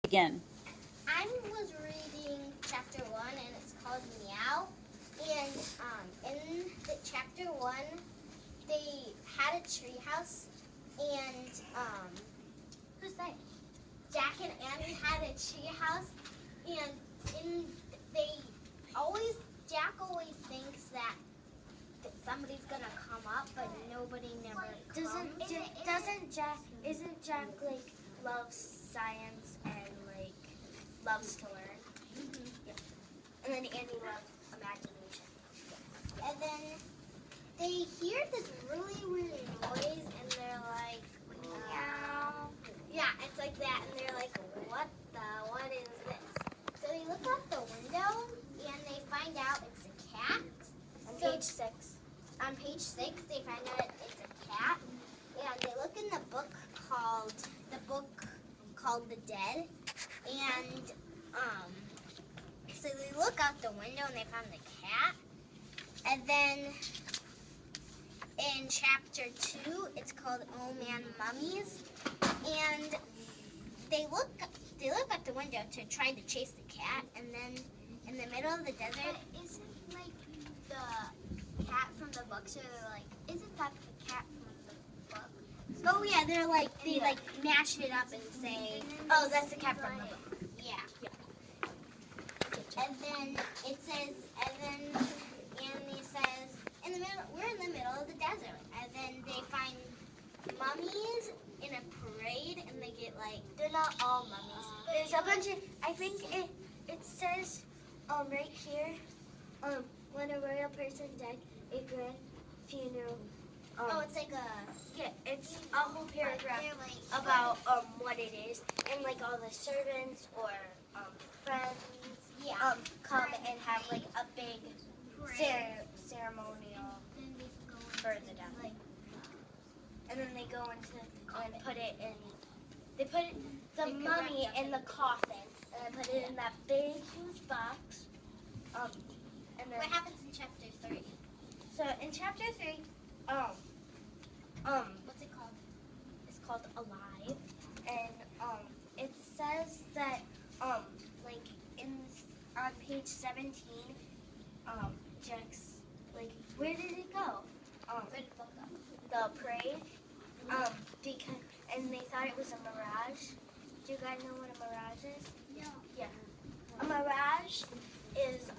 Begin. I was reading chapter 1 and it's called Meow. And in the chapter 1, they had a treehouse and who's that? Jack and Annie had a treehouse and Jack always thinks that somebody's gonna come up, but nobody never comes. Isn't Jack like loves science and like loves to learn? Mm-hmm. Yeah. And then Annie loves imagination. And then they hear this really weird noise, and they're like, meow. Yeah, it's like that, and they're like, what is this? So they look out the window, and they find out it's a cat. Page 6. On page 6, they find out it's a cat, and they look in the book called The Dead, and so they look out the window and they found the cat, and then in chapter 2, it's called Oh Man Mummies, and they look out the window to try to chase the cat, and then in the middle of the desert, Isn't like the cat from the book? So they're like, isn't that the cat from the book? oh yeah, they mash it up and say, Oh, that's the cat from the book. yeah. And then it says, and then Annie says, we're in the middle of the desert. And then they find mummies in a parade, and they get like, They're not all mummies. There's a bunch of, I think it says right here, when a royal person died, a grand funeral. it's like a, Yeah, it's a whole paragraph they're like, about what it is, and like all the servants or friends yeah. come and have like a big ceremonial for the death. And then they go into and put it in. They put the mummy in the coffin, and they put it in that big huge box. And then What happens in chapter 3? so in chapter 3, What's it called? it's called Alive, and it says that like on page 17, Jack's like, where did it go? Where did it go? The parade, because and they thought it was a mirage. Do you guys know what a mirage is? No. Yeah. A mirage is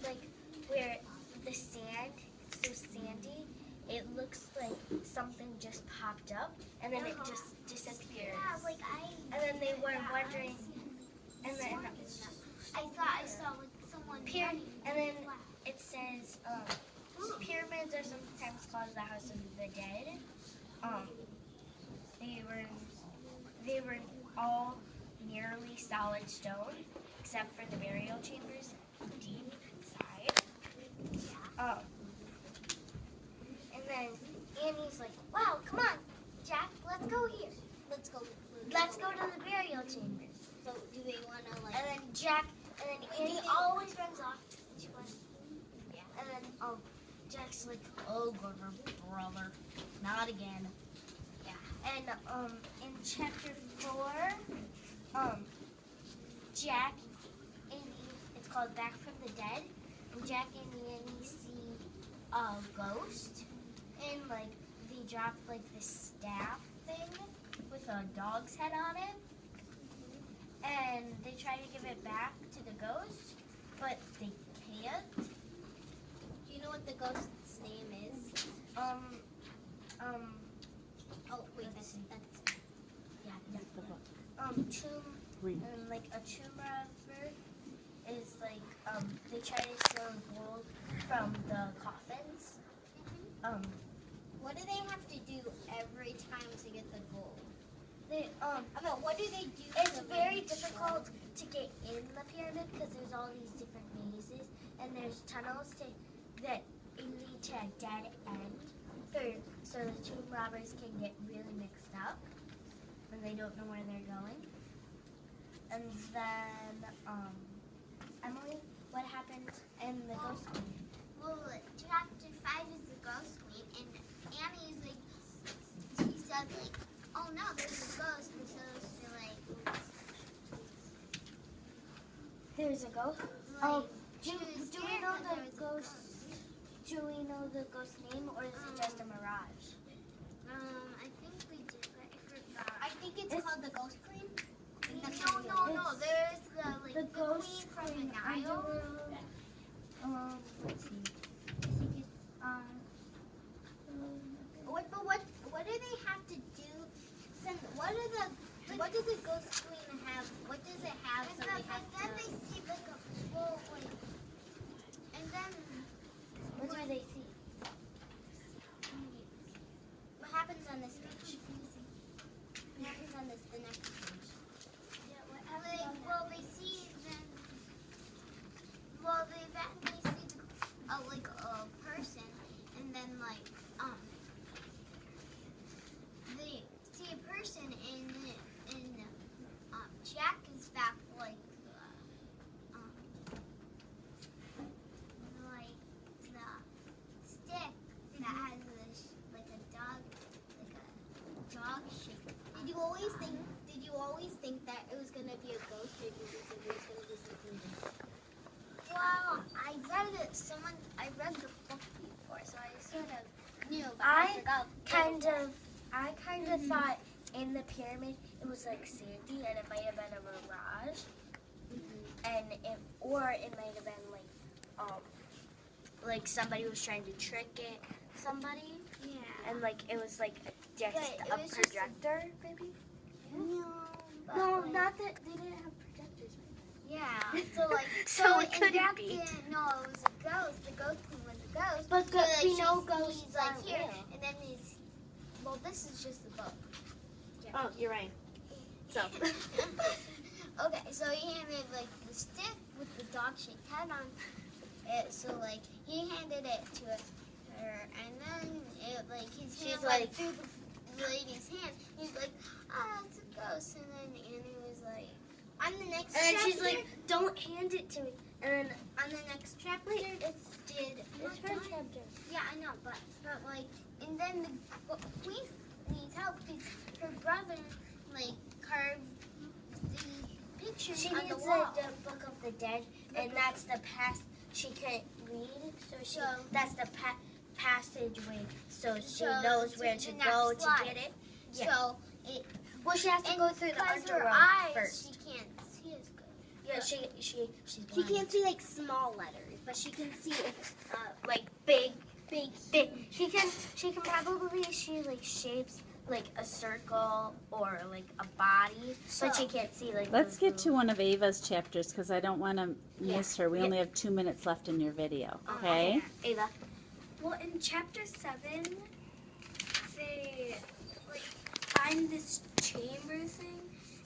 like where the sand, it's so sandy, it looks like something just popped up and then it just disappears. And then they were wondering, and then I thought I saw someone. and then it says pyramids are sometimes called the House of the Dead. They were all nearly solid stone, except for the burial chambers deep inside. And then Annie's like, "Wow, come on, Jack, let's go here. Let's go. Let's go to the burial chambers." So do they want to like? And then Annie always runs off. She went, Yeah. and then Jack's like, "Oh, brother, not again." Yeah. And in chapter 4, Jack and it's called Back from the Dead, and Jack and Annie see a ghost, and like they drop like this staff thing with a dog's head on it, and they try to give it back to the ghost, but they can't. Do you know what the ghost's name is? Oh wait, that's And like a tomb robber is like they try to steal gold from the coffins. What do they have to do every time to get the gold? They What do they do? it's very difficult to get in the pyramid because there's all these different mazes and there's tunnels that lead to a dead end. So the tomb robbers can get really mixed up when they don't know where they're going. And then, Emily, what happened in the Ghost Queen? Well, chapter 5 is the Ghost Queen, and Annie's like, she says like, oh no, there's a ghost, and so she like there's a ghost. Like, Do we know the ghost? Do we know the ghost name, or is it just a mirage? I think we did, but I forgot. I think it's called the Ghost Queen. No. There's the ghost queen from the Nile. Let's see. I think it's What do they have to do? What does the Ghost Queen have? What does it have? So they have to. They see like a full and then what do they see? what happens on this page? What happens on the next page? They see then. They see like a person, and then they see a person, and Jack is back like the stick that has like a dog shape. Did you always think that it was gonna be a ghost, or did you think it was gonna be something different? Well, I read the book before, so I sort of knew. But I forgot. I kind of thought in the pyramid it was like sandy, and it might have been a mirage, or it might have been like somebody was trying to trick somebody. Yeah. And like it was like just But a it was just projector, maybe. No, Not that they didn't have projectors. Yeah. So So it couldn't Jack be. didn't know it was a ghost. The ghost queen was a ghost. But we know he's ghosts like aren't here, real. and then he's. Well, this is just a book. Oh, you're right. So. Okay, so he handed like the stick with the dog-shaped head on it. So he handed it to her, and then his hand through the lady's hand. He's like, it's a ghost. And then Annie was like, on the next And then chapter. she's like, don't hand it to me. And then on the next chapter, it's her chapter. Yeah, I know, but and then the queen needs help because her brother carved the picture She on the needs wall. the Book of the Dead, and that's the past. She couldn't read, so that's the passageway, so she knows where to go to get it. Yeah. So she has to go through the her underworld eyes, first. she can't see as good. Yeah, she's She blind. can't see small letters, but she can see like big. She can probably see shapes like a circle or like a body, but she can't see Let's get to one of Ava's chapters because I don't want to miss her. We only have 2 minutes left in your video. Okay? Ava. Well, in chapter 7, they find this chamber thing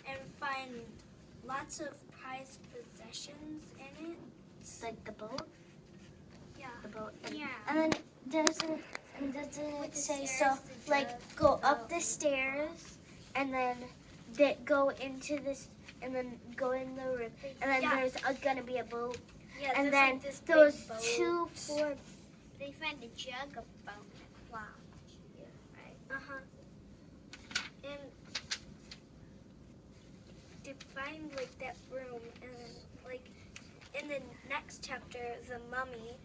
and find lots of prized possessions in it. Like the boat? Yeah. The boat. Yeah. And then doesn't it say so go up the stairs and then go into this and then go in the room and then there's gonna be a boat Yeah, and there's, then this those big boat. 2 4 They find a jug of bone. wow. Uh-huh. And they find that room, and then in the next chapter, the mummy,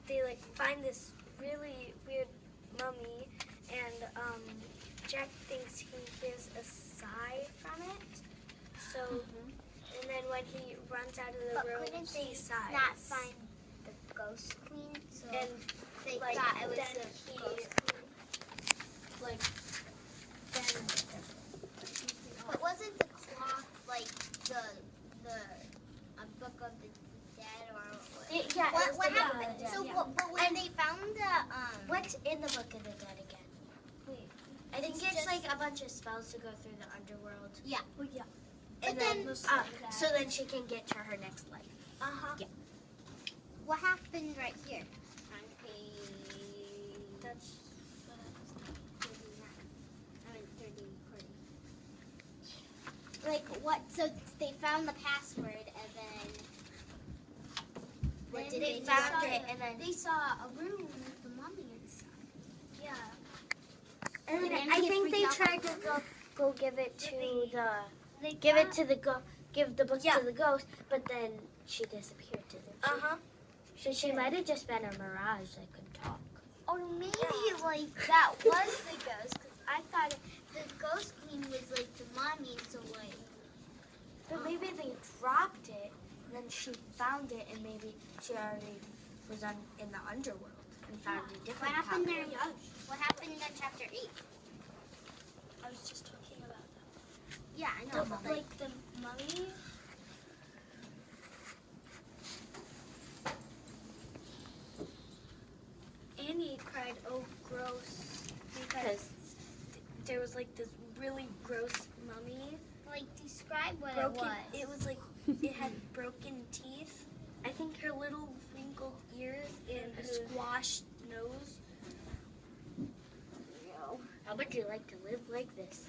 they find this really weird mummy, and Jack thinks he hears a sigh from it. So, and then when he runs out of the room, Couldn't he they sighs. not find the ghost queen? So And they thought it was then the ghost queen. then But wasn't the clock a book of the dead or what? Yeah, What happened? Yeah. So, but when they found the What's in the Book of the Dead again? Wait, I think it's it's just- a bunch of spells to go through the underworld. yeah. well, yeah. And But then- so then she can get to her next life. Yeah. What happened right here on page? That's 39. What? So they found the password and then. What then did they they found found it, it, and then they saw a room with the mummy inside. yeah. and then And I get think freaked they out tried by to go give it to They give the book Yeah. to the ghost, but then she disappeared, didn't she? Uh-huh. So she might have just been a mirage that could talk. Or maybe like that was the ghost, because I thought the ghost queen was like the mommy, so like. But maybe they dropped it, and then she found it, and maybe she already was in the underworld and found a What different happened copy. there? What happened in chapter 8? I was just talking about that. Yeah, I know. but, Like the mummy. Annie cried, "Oh, gross!" Because there was like this really gross mummy. like describe what Broken. it was. It was like it had broken teeth. I think her little wrinkled ears and a squashed nose. How would you like to live like this?